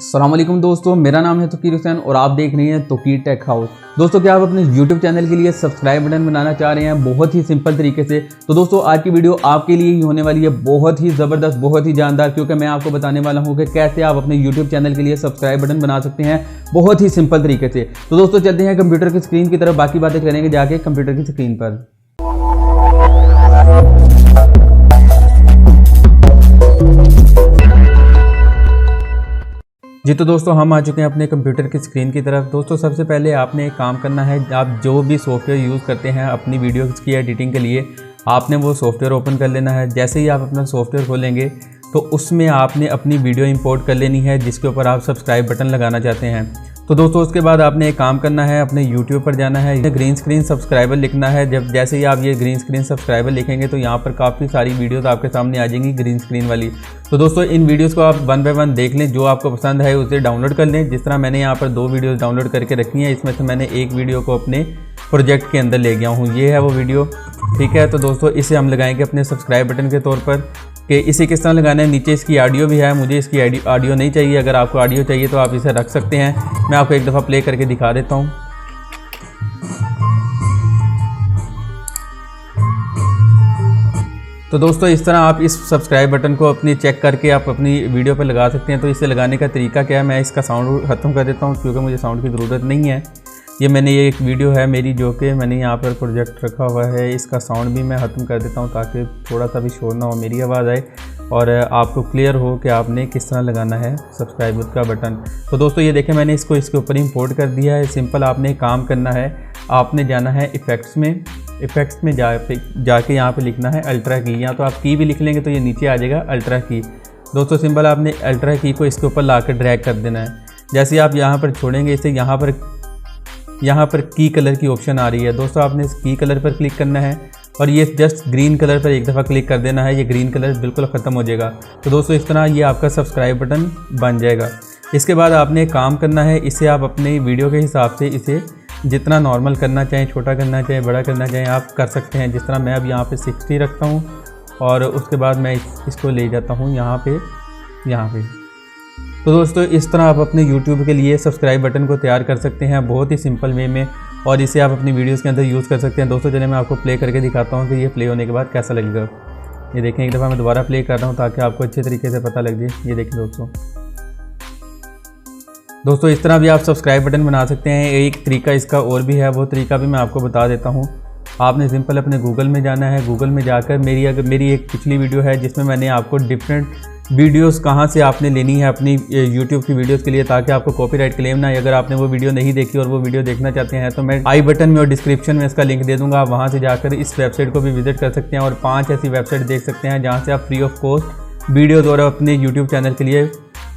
अस्सलाम वालेकुम दोस्तों, मेरा नाम है तोकीर हुसैन और आप देख रहे हैं तोकीर टेक हाउस। दोस्तों, क्या आप अपने YouTube चैनल के लिए सब्सक्राइब बटन बनाना चाह रहे हैं बहुत ही सिंपल तरीके से? तो दोस्तों, आज की वीडियो आपके लिए ही होने वाली है, बहुत ही ज़बरदस्त, बहुत ही जानदार, क्योंकि मैं आपको बताने वाला हूं कि कैसे आप अपने YouTube चैनल के लिए सब्सक्राइब बटन बना सकते हैं बहुत ही सिंपल तरीके से। तो दोस्तों, चलते हैं कंप्यूटर की स्क्रीन की तरफ, बाकी बातें करेंगे जाके कंप्यूटर की स्क्रीन पर। जी तो दोस्तों, हम आ चुके हैं अपने कंप्यूटर की स्क्रीन की तरफ। दोस्तों, सबसे पहले आपने एक काम करना है, आप जो भी सॉफ्टवेयर यूज़ करते हैं अपनी वीडियोज़ की एडिटिंग के लिए, आपने वो सॉफ्टवेयर ओपन कर लेना है। जैसे ही आप अपना सॉफ्टवेयर खोलेंगे तो उसमें आपने अपनी वीडियो इंपोर्ट कर लेनी है जिसके ऊपर आप सब्सक्राइब बटन लगाना चाहते हैं। तो दोस्तों, उसके बाद आपने एक काम करना है, अपने YouTube पर जाना है, ग्रीन स्क्रीन सब्सक्राइबर लिखना है। जैसे ही आप ये ग्रीन स्क्रीन सब्सक्राइबर लिखेंगे तो यहाँ पर काफ़ी सारी वीडियोस आपके सामने आ जाएंगी ग्रीन स्क्रीन वाली। तो दोस्तों, इन वीडियोस को आप वन बाय वन देख लें, जो आपको पसंद है उसे डाउनलोड कर लें। जिस तरह मैंने यहाँ पर 2 वीडियोज़ डाउनलोड करके रखी हैं, इसमें से मैंने एक वीडियो को अपने प्रोजेक्ट के अंदर ले गया हूँ, ये है वो वीडियो, ठीक है। तो दोस्तों, इसे हम लगाएंगे अपने सब्सक्राइब बटन के तौर पर कि इसे किस तरह लगाना है। नीचे इसकी ऑडियो भी है, मुझे इसकी ऑडियो नहीं चाहिए। अगर आपको ऑडियो चाहिए तो आप इसे रख सकते हैं। मैं आपको एक दफ़ा प्ले करके दिखा देता हूँ। तो दोस्तों, इस तरह आप इस सब्सक्राइब बटन को अपनी चेक करके आप अपनी वीडियो पर लगा सकते हैं। तो इसे लगाने का तरीका क्या है, मैं इसका साउंड ख़त्म कर देता हूँ क्योंकि मुझे साउंड की ज़रूरत नहीं है। ये एक वीडियो है मेरी जो कि मैंने यहाँ पर प्रोजेक्ट रखा हुआ है, इसका साउंड भी मैं ख़त्म कर देता हूँ ताकि थोड़ा सा भी शोर ना हो, मेरी आवाज़ आए और आपको क्लियर हो कि आपने किस तरह लगाना है सब्सक्राइब का बटन। तो दोस्तों, ये देखें, मैंने इसको इसके ऊपर इंपोर्ट कर दिया है। सिंपल आपने काम करना है, आपने जाना है इफ़ेक्ट्स में, इफ़ेक्ट्स में जाके यहाँ पे लिखना है अल्ट्रा की, या तो आप की भी लिख लेंगे तो ये नीचे आ जाएगा अल्ट्रा की। दोस्तों, सिंपल आपने अल्ट्रा की को इसके ऊपर ला कर ड्रैग कर देना है। जैसे आप यहाँ पर छोड़ेंगे इसे, यहाँ पर की कलर की ऑप्शन आ रही है। दोस्तों, आपने इस की कलर पर क्लिक करना है और ये जस्ट ग्रीन कलर पर एक दफ़ा क्लिक कर देना है, ये ग्रीन कलर बिल्कुल ख़त्म हो जाएगा। तो दोस्तों, इस तरह ये आपका सब्सक्राइब बटन बन जाएगा। इसके बाद आपने एक काम करना है, इसे आप अपने वीडियो के हिसाब से इसे जितना नॉर्मल करना चाहें, छोटा करना चाहें, बड़ा करना चाहें, आप कर सकते हैं। जिस तरह मैं अब यहाँ पे 60 रखता हूँ और उसके बाद मैं इसको ले जाता हूँ यहाँ पे। तो दोस्तों, इस तरह आप अपने YouTube के लिए सब्सक्राइब बटन को तैयार कर सकते हैं बहुत ही सिंपल वे में, और इसे आप अपनी वीडियोस के अंदर यूज़ कर सकते हैं। दोस्तों, चलिए मैं आपको प्ले करके दिखाता हूँ कि ये प्ले होने के बाद कैसा लगेगा। ये देखें, एक दफ़ा मैं दोबारा प्ले कर रहा हूँ ताकि आपको अच्छे तरीके से पता लग जाए। ये देखें दोस्तों, इस तरह भी आप सब्सक्राइब बटन बना सकते हैं। एक तरीका इसका और भी है, वो तरीका भी मैं आपको बता देता हूँ। आपने सिंपल अपने गूगल में जाना है, गूगल में जाकर मेरी एक पिछली वीडियो है जिसमें मैंने आपको डिफरेंट वीडियोस कहाँ से आपने लेनी है अपनी YouTube की वीडियोस के लिए, ताकि आपको कॉपीराइट क्लेम ना आए। अगर आपने वो वीडियो नहीं देखी और वो वीडियो देखना चाहते हैं तो मैं आई बटन में और डिस्क्रिप्शन में इसका लिंक दे दूंगा, आप वहाँ से जाकर इस वेबसाइट को भी विजिट कर सकते हैं और 5 ऐसी वेबसाइट देख सकते हैं जहाँ से आप फ्री ऑफ कॉस्ट वीडियोज़ और अपने YouTube चैनल के लिए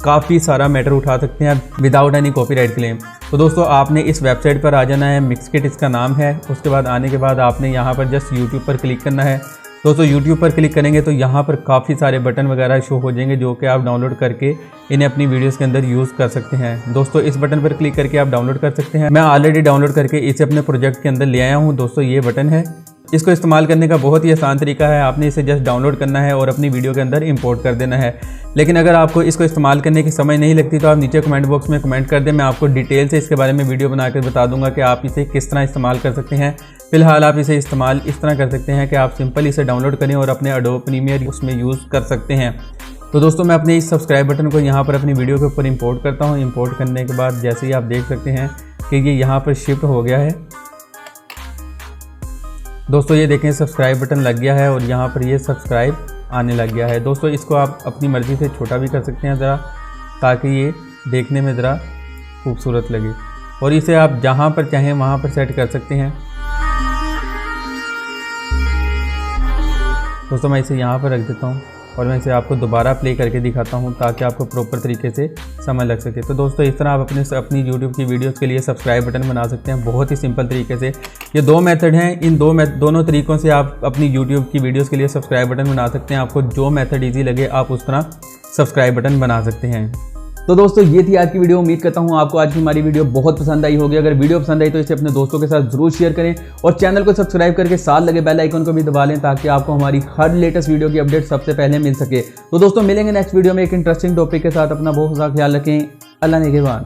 काफ़ी सारा मैटर उठा सकते हैं विदाउट एनी कॉपीराइट क्लेम। तो दोस्तों, आपने इस वेबसाइट पर आ जाना है, मिक्सकिट इसका नाम है। उसके बाद आने के बाद आपने यहाँ पर जस्ट YouTube पर क्लिक करना है। दोस्तों, YouTube पर क्लिक करेंगे तो यहाँ पर काफ़ी सारे बटन वगैरह शो हो जाएंगे जो कि आप डाउनलोड करके इन्हें अपनी वीडियोस के अंदर यूज़ कर सकते हैं। दोस्तों, इस बटन पर क्लिक करके आप डाउनलोड कर सकते हैं। मैं ऑलरेडी डाउनलोड करके इसे अपने प्रोजेक्ट के अंदर ले आया हूँ। दोस्तों, ये बटन है, इसको इस्तेमाल करने का बहुत ही आसान तरीका है। आपने इसे जस्ट डाउनलोड करना है और अपनी वीडियो के अंदर इंपोर्ट कर देना है। लेकिन अगर आपको इसको इस्तेमाल करने की समझ नहीं लगती तो आप नीचे कमेंट बॉक्स में कमेंट कर दें, मैं आपको डिटेल से इसके बारे में वीडियो बनाकर बता दूंगा कि आप इसे किस तरह इस्तेमाल कर सकते हैं। फिलहाल आप इसे इस्तेमाल इस तरह कर सकते हैं कि आप सिंपल इसे डाउनलोड करें और अपने एडोब प्रीमियर उसमें यूज़ कर सकते हैं। तो दोस्तों, मैं अपने इस सब्सक्राइब बटन को यहाँ पर अपनी वीडियो के ऊपर इंपोर्ट करता हूँ। इंपोर्ट करने के बाद जैसे ही आप देख सकते हैं कि ये यहाँ पर शिफ्ट हो गया है। दोस्तों, ये देखें, सब्सक्राइब बटन लग गया है और यहाँ पर ये सब्सक्राइब आने लग गया है। दोस्तों, इसको आप अपनी मर्ज़ी से छोटा भी कर सकते हैं ज़रा, ताकि ये देखने में ज़रा खूबसूरत लगे, और इसे आप जहाँ पर चाहें वहाँ पर सेट कर सकते हैं। दोस्तों, मैं इसे यहाँ पर रख देता हूँ और मैं इसे आपको दोबारा प्ले करके दिखाता हूँ ताकि आपको प्रॉपर तरीके से समझ लग सके। तो दोस्तों, इस तरह आप अपनी YouTube की वीडियोस के लिए सब्सक्राइब बटन बना सकते हैं बहुत ही सिंपल तरीके से। ये 2 मेथड हैं, इन दोनों तरीक़ों से आप अपनी YouTube की वीडियोस के लिए सब्सक्राइब बटन बना सकते हैं। आपको जो मेथड ईजी लगे आप उस तरह सब्सक्राइब बटन बना सकते हैं। तो दोस्तों ये थी आज की वीडियो। उम्मीद करता हूँ आपको आज की हमारी वीडियो बहुत पसंद आई होगी। अगर वीडियो पसंद आई तो इसे अपने दोस्तों के साथ जरूर शेयर करें और चैनल को सब्सक्राइब करके साथ लगे बेल आइकन को भी दबा लें ताकि आपको हमारी हर लेटेस्ट वीडियो की अपडेट सबसे पहले मिल सके। तो दोस्तों मिलेंगे नेक्स्ट वीडियो में एक इंटरेस्टिंग टॉपिक के साथ। अपना बहुत सा ख्याल रखें। अल्लाह निगहबान।